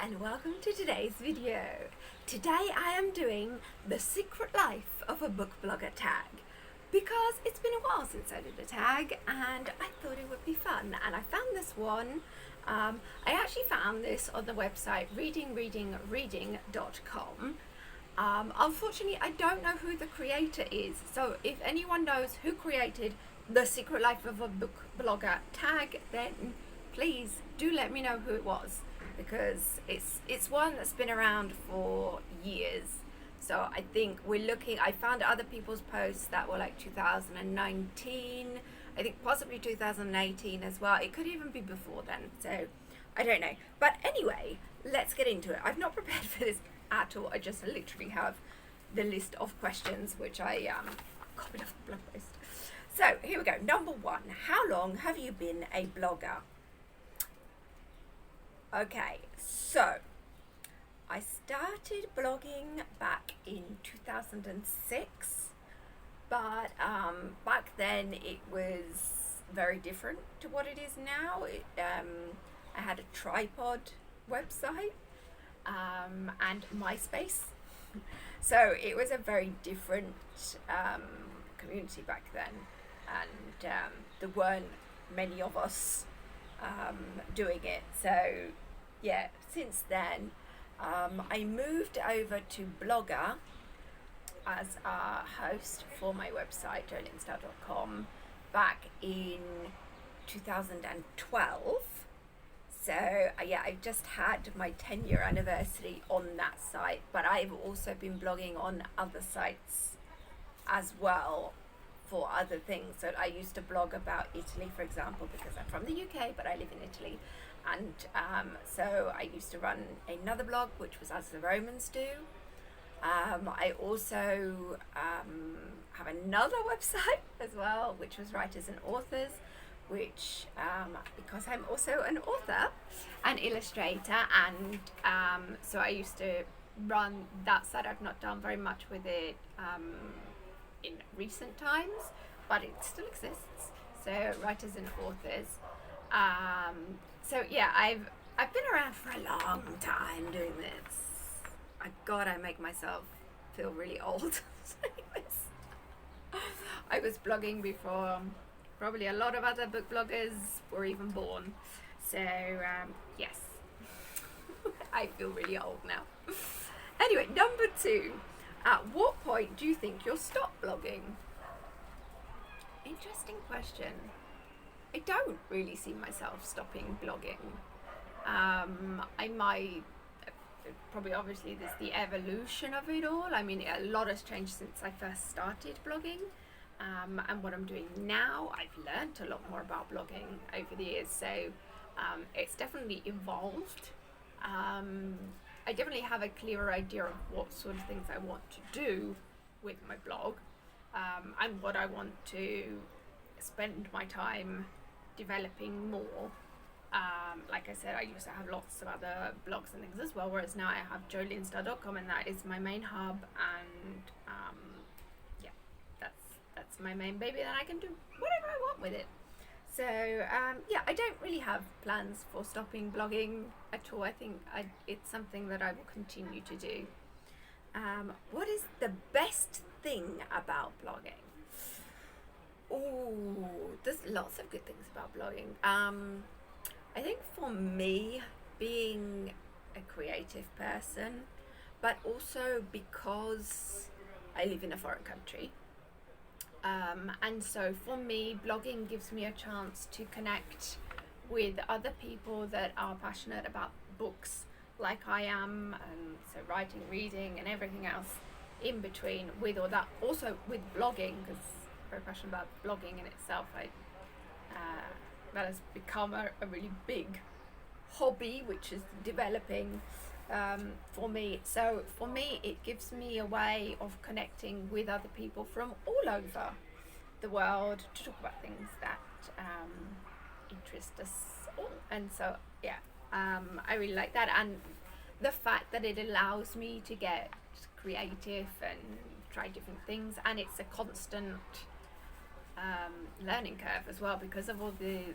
and welcome to today's video. Today I am doing the secret life of a book blogger tag because it's been a while since I did a tag and I thought it would be fun, and I found this one. I actually found this on the website reading.com. Unfortunately, I don't know who the creator is, so if anyone knows who created the secret life of a book blogger tag, then please do let me know who it was, because it's one that's been around for years. So I think I found other people's posts that were like 2019, I think possibly 2018 as well. It could even be before then, so I don't know. But anyway, let's get into it. I've not prepared for this at all. I just literally have the list of questions which I copied off the blog post. So here we go. Number one, how long have you been a blogger? Okay, so I started blogging back in 2006, but back then it was very different to what it is now. I had a tripod website and MySpace, so it was a very different community back then, and there weren't many of us doing it. So yeah, since then I moved over to Blogger as a host for my website LInsdell.com back in 2012. So yeah, I just had my 10-year anniversary on that site, but I've also been blogging on other sites as well for other things. So I used to blog about Italy, for example, because I'm from the UK but I live in Italy, and so I used to run another blog which was As the Romans Do. I also have another website as well, which was Writers and Authors, which because I'm also an author and illustrator, and so I used to run that site. I've not done very much with it in recent times, but it still exists. So Writers and Authors. So yeah, I've been around for a long time doing this. God, I make myself feel really old. I was blogging before probably a lot of other book bloggers were even born. So yes, I feel really old now. Anyway, number two. At what point do you think you'll stop blogging? Interesting question. I don't really see myself stopping blogging. I might, probably obviously there's the evolution of it all. I mean, a lot has changed since I first started blogging. And what I'm doing now, I've learned a lot more about blogging over the years. So it's definitely evolved. I definitely have a clearer idea of what sort of things I want to do with my blog, and what I want to spend my time developing more. Like I said, I used to have lots of other blogs and things as well, whereas now I have LInsdell.com, and that is my main hub, and yeah, that's my main baby, and I can do whatever I want with it. So yeah, I don't really have plans for stopping blogging at all. I think it's something that I will continue to do. What is the best thing about blogging? Oh, there's lots of good things about blogging. I think for me, being a creative person, but also because I live in a foreign country, and so for me, blogging gives me a chance to connect with other people that are passionate about books like I am, and so writing, reading and everything else in between with all that. Also with blogging, because I'm very passionate about blogging in itself. That has become a really big hobby which is developing for me. So for me, it gives me a way of connecting with other people from all over the world to talk about things that interest us all. And so yeah, I really like that, and the fact that it allows me to get creative and try different things, and it's a constant learning curve as well, because of all the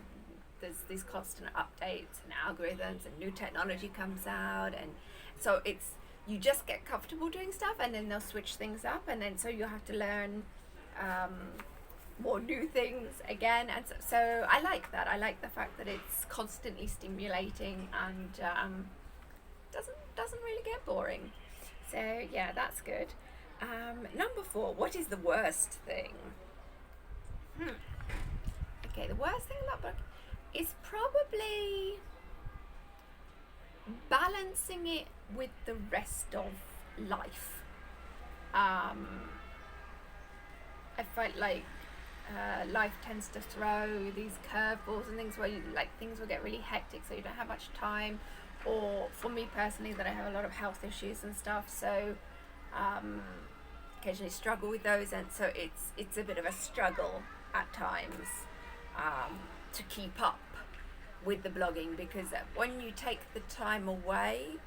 there's these constant updates and algorithms and new technology comes out, and so it's you just get comfortable doing stuff, and then they'll switch things up, and then so you have to learn more new things again. And so I like that. I like the fact that it's constantly stimulating and doesn't really get boring. So yeah, that's good. Number 4, what is the worst thing? Okay, the worst thing about book is probably balancing it with the rest of life. I felt like life tends to throw these curveballs and things where you, like, things will get really hectic, so you don't have much time. Or for me personally, that I have a lot of health issues and stuff, so occasionally struggle with those, and so it's a bit of a struggle at times to keep up with the blogging, because when you take the time away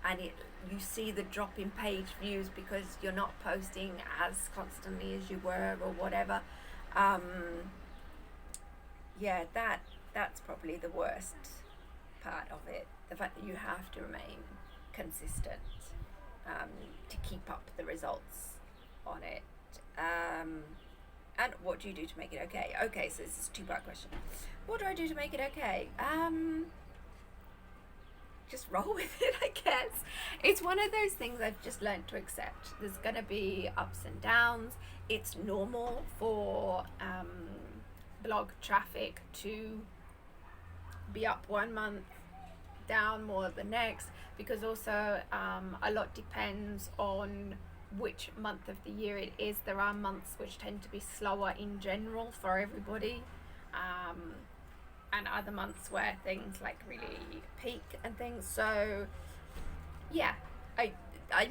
and you see the drop in page views because you're not posting as constantly as you were or whatever, yeah, that's probably the worst part of it, the fact that you have to remain consistent to keep up the results on it. And what do you do to make it okay? Okay, so this is a 2-part question. What do I do to make it okay? Just roll with it, I guess. It's one of those things I've just learned to accept. There's going to be ups and downs. It's normal for blog traffic to be up one month, down more the next, because also a lot depends on which month of the year it is. There are months which tend to be slower in general for everybody, and other months where things like really peak and things. So yeah, I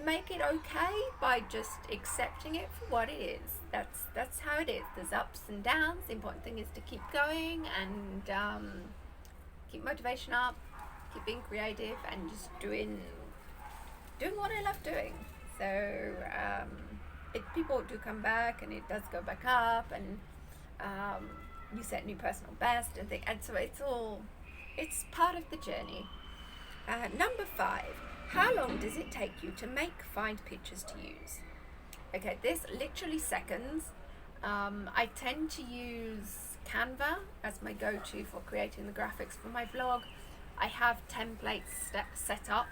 make it okay by just accepting it for what it is. That's how it is. There's ups and downs. The important thing is to keep going and keep motivation up, keep being creative, and just doing what I love doing. So people do come back, and it does go back up, and you set new personal best and things, and so it's part of the journey. Number 5, how long does it take you to find pictures to use? Okay, this literally seconds. I tend to use Canva as my go-to for creating the graphics for my blog. I have templates set up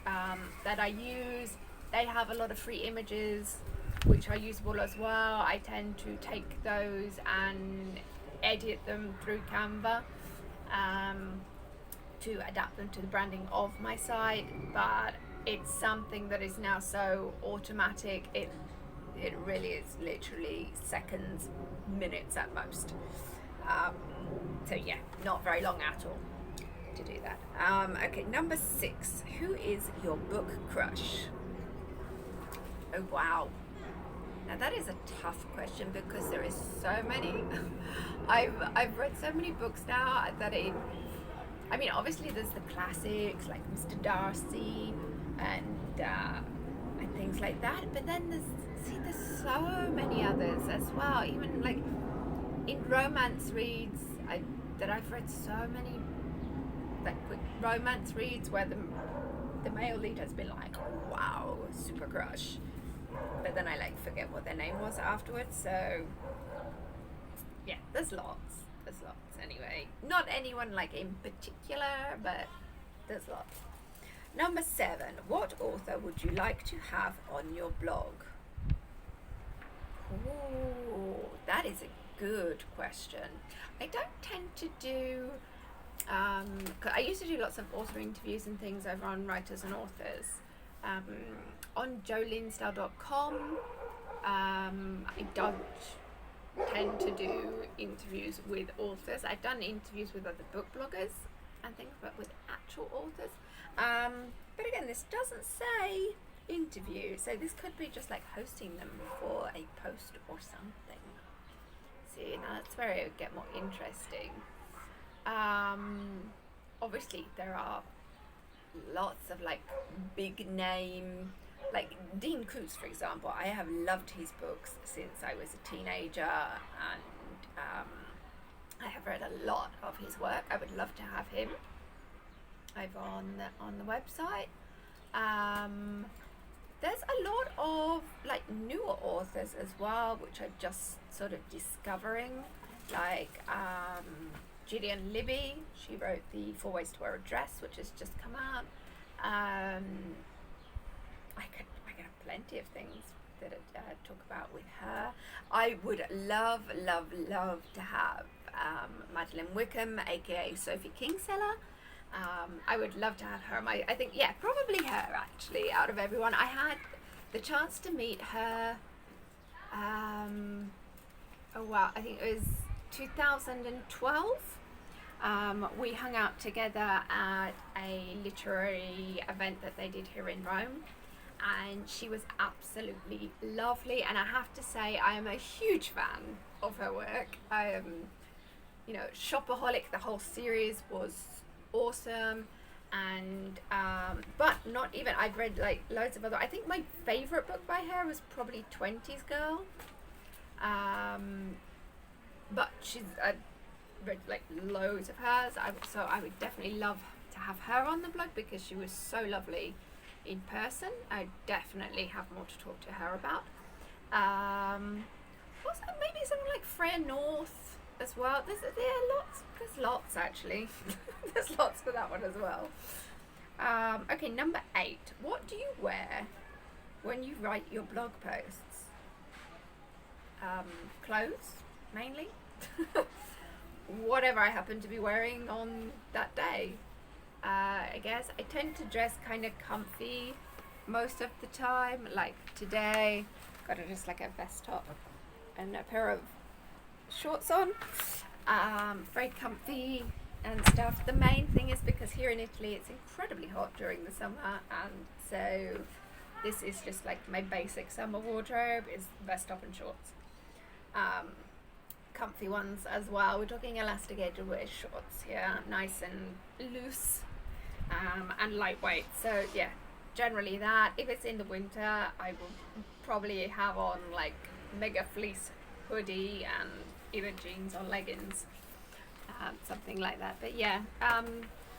that I use. They have a lot of free images which are usable as well. I tend to take those and edit them through Canva to adapt them to the branding of my site, but it's something that is now so automatic, it really is literally seconds, minutes at most. So yeah, not very long at all to do that. Okay, number 6, who is your book crush? Oh wow, now that is a tough question because there is so many. I've read so many books now that I mean, obviously there's the classics like Mr. Darcy and things like that, but then there's so many others as well. Even like in romance reads, I've read so many like quick romance reads where the male lead has been like, wow, super crush, but then I like forget what their name was afterwards. So yeah, there's lots anyway. Not anyone like in particular, but there's lots. Number 7, what author would you like to have on your blog? Oh, that is a good question. I don't tend to do I used to do lots of author interviews and things over on Writers and Authors. On LInsdell.com, I don't tend to do interviews with authors. I've done interviews with other book bloggers and things, but with actual authors. But again, this doesn't say interview, so this could be just like hosting them for a post or something. See, now that's where it would get more interesting. Obviously there are lots of like big name, like Dean Koontz, for example. I have loved his books since I was a teenager, and I have read a work. I would love to have him over on the website. There's a lot of like newer authors as well, which are just sort of discovering, like Gillian Libby. She wrote the 4 Ways to Wear a Dress, which has just come out. I could have plenty of things that I talk about with her. I would love to have Madeline Wickham, aka Sophie Kingseller. I would love to have her. I think, yeah, probably her actually, out of everyone. I had the chance to meet her, oh wow, I think it was 2012. We hung out together at a literary event that they did here in Rome, and she was absolutely lovely, and I have to say I am a huge fan of her work. I am, you know, Shopaholic, the whole series was awesome, and but not even, I've read like loads of other, I think my favorite book by her was probably 20s Girl, but I've read like loads of hers, so I would definitely love to have her on the blog because she was so lovely in person. I definitely have more to talk to her about. Also maybe someone like Freya North as well. There's lots actually. There's lots for that one as well. Okay, number 8. What do you wear when you write your blog posts? Clothes, mainly. Whatever I happen to be wearing on that day. I guess I tend to dress kind of comfy most of the time. Like today, got just like a vest top and a pair of shorts on. Very comfy and stuff. The main thing is because here in Italy it's incredibly hot during the summer, and so this is just like my basic summer wardrobe is vest top and shorts. Comfy ones as well. We're talking elasticated waist shorts here, nice and loose, and lightweight. So yeah, generally that. If it's in the winter, I will probably have on like mega fleece hoodie and either jeans or leggings, something like that. But yeah,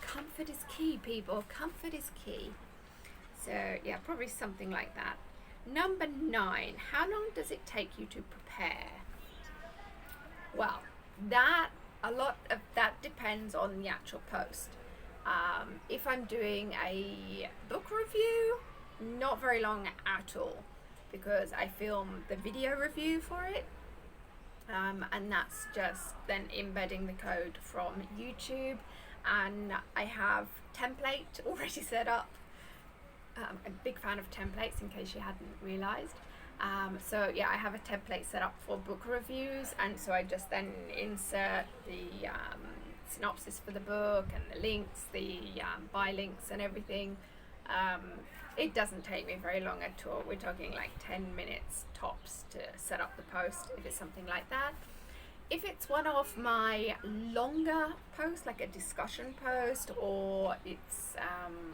comfort is key, people. Comfort is key. So yeah, probably something like that. Number 9, how long does it take you to prepare? Well, a lot of that depends on the actual post. If I'm doing a book review, not very long at all, because I film the video review for it, and that's just then embedding the code from YouTube, and I have template already set up. I'm a big fan of templates, in case you hadn't realized. So yeah, I have a template set up for book reviews, and so I just then insert the synopsis for the book and the links, the buy links and everything. It doesn't take me very long at all. We're talking like 10 minutes tops to set up the post if it's something like that. If it's one of my longer posts, like a discussion post, or it's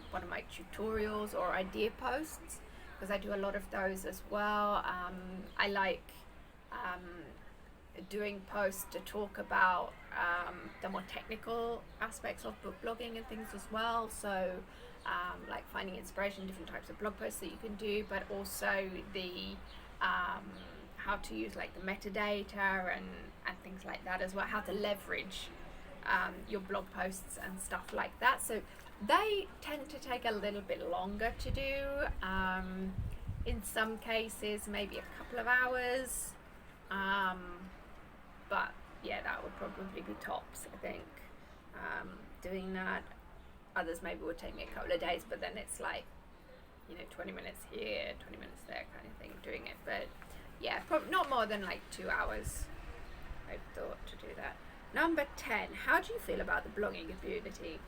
one of my tutorials or idea posts, because I do a lot of those as well. I like doing posts to talk about the more technical aspects of book blogging and things as well. So like finding inspiration, different types of blog posts that you can do, but also the how to use like the metadata and things like that as well, how to leverage your blog posts and stuff like that. So they tend to take a little bit longer to do. In some cases, maybe a couple of hours. But yeah, that would probably be tops, I think, doing that. Others maybe would take me a couple of days, but then it's like, 20 minutes here, 20 minutes there kind of thing, doing it. But yeah, probably not more than like 2 hours, I thought, to do that. Number 10, how do you feel about the blogging community?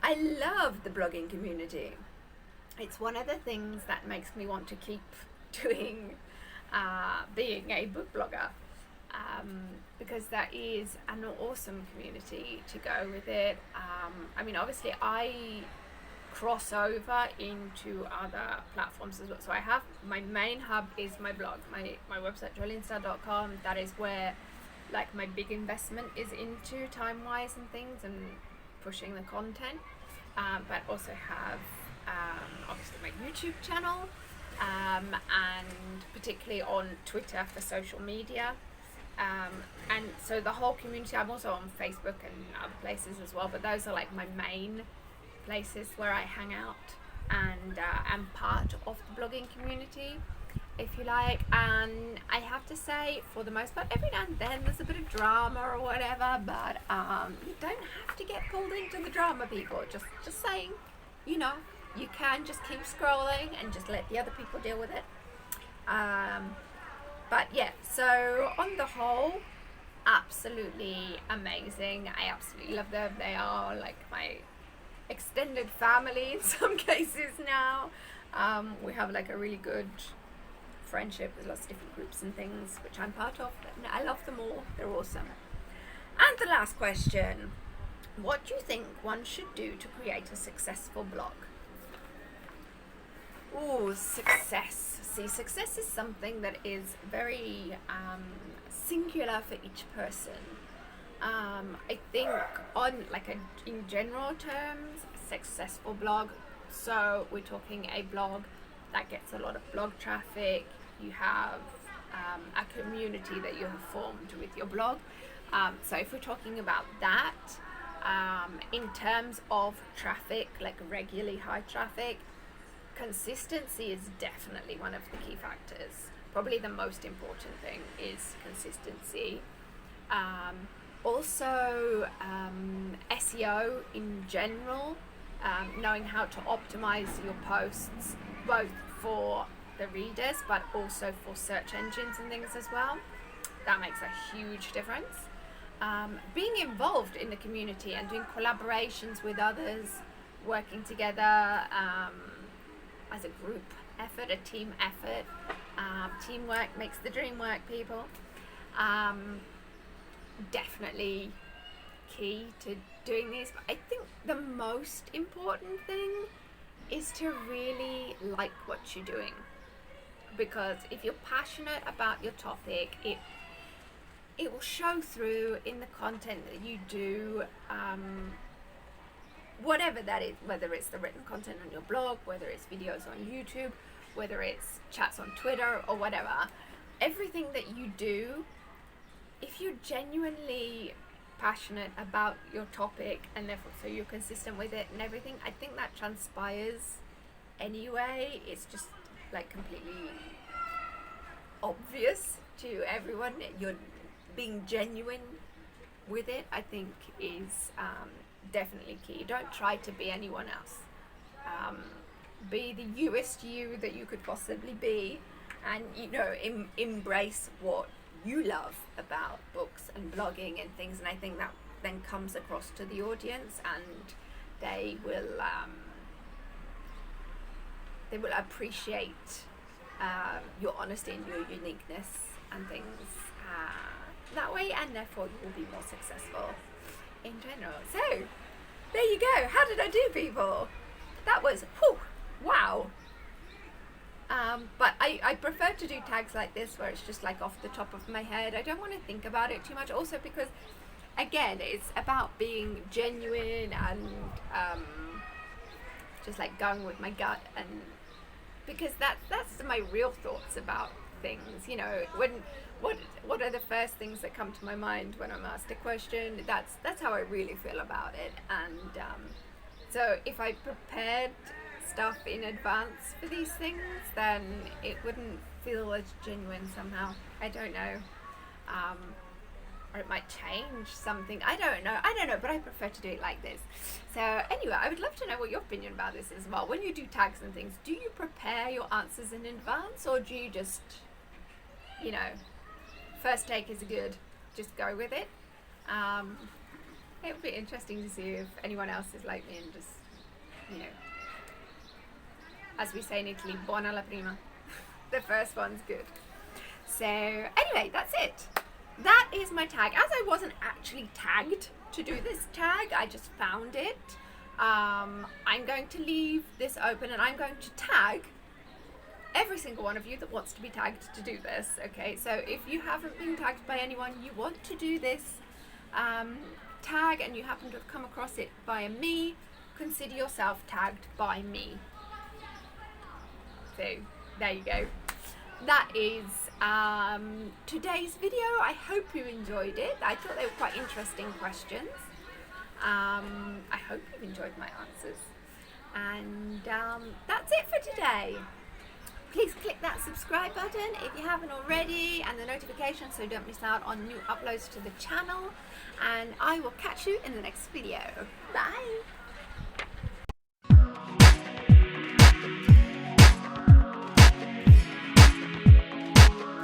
I love the blogging community. It's one of the things that makes me want to keep doing, being a book blogger, because that is an awesome community to go with it. I mean, obviously I cross over into other platforms as well. So I have, my main hub is my blog, my website, LInsdell.com. That is where like my big investment is into time-wise and things and pushing the content, but also have obviously my YouTube channel, and particularly on Twitter for social media, and so the whole community. I'm also on Facebook and other places as well, but those are like my main places where I hang out and am part of the blogging community, if you like. And I have to say, for the most part, every now and then there's a bit of drama or whatever, but you don't have to get pulled into the drama, people. Just saying, you know, you can just keep scrolling and just let the other people deal with it. But yeah, so on the whole, absolutely amazing. I absolutely love them. They are like my extended family in some cases now. We have like a really good friendship with lots of different groups and things, which I'm part of. But I love them all. They're awesome. And the last question: what do you think one should do to create a successful blog? Oh, success. See, success is something that is very singular for each person. I think in general terms, successful blog. So we're talking a blog that gets a lot of blog traffic. You have a community that you have formed with your blog. So if we're talking about that, in terms of traffic, like regularly high traffic, consistency is definitely one of the key factors. Probably the most important thing is consistency. Also, SEO in general, knowing how to optimize your posts, both for the readers, but also for search engines and things as well. That makes a huge difference. Being involved in the community and doing collaborations with others, working together as a group effort, a team effort. Teamwork makes the dream work, people. Definitely key to doing this. But I think the most important thing is to really like what you're doing, because if you're passionate about your topic, it will show through in the content that you do, whatever that is, whether it's the written content on your blog, whether it's videos on YouTube, whether it's chats on Twitter or whatever. Everything that you do, if you're genuinely passionate about your topic and therefore so you're consistent with it and everything, I think that transpires anyway. It's just like completely obvious to everyone. You're being genuine with it, I think, is definitely key. Don't try to be anyone else. Be the newest you that you could possibly be, and embrace what you love about books and blogging and things. And I think that then comes across to the audience, and they will appreciate your honesty and your uniqueness and things that way, and therefore you will be more successful in general. So there you go. How did I do, people? That was wow. But I prefer to do tags like this where it's just like off the top of my head. I don't want to think about it too much, also because again, it's about being genuine and just like going with my gut, and because that's my real thoughts about things. What are the first things that come to my mind when I'm asked a question? That's how I really feel about it. And so if I prepared stuff in advance for these things, then it wouldn't feel as genuine somehow. I don't know. Or it might change something. I don't know, but I prefer to do it like this. So anyway, I would love to know what your opinion about this is as well. When you do tags and things, do you prepare your answers in advance, or do you just, first take is good, just go with it? It would be interesting to see if anyone else is like me and just, as we say in Italy, buona la prima. The first one's good. So anyway, that's it. That is my tag. As I wasn't actually tagged to do this tag, I just found it. I'm going to leave this open, and I'm going to tag every single one of you that wants to be tagged to do this. Okay, so if you haven't been tagged by anyone, you want to do this tag and you happen to have come across it via me, consider yourself tagged by me. So there you go. That is today's video. I hope you enjoyed it. I thought they were quite interesting questions. I hope you've enjoyed my answers. And that's it for today. Please click that subscribe button if you haven't already, and the notification so you don't miss out on new uploads to the channel. And I will catch you in the next video. Bye!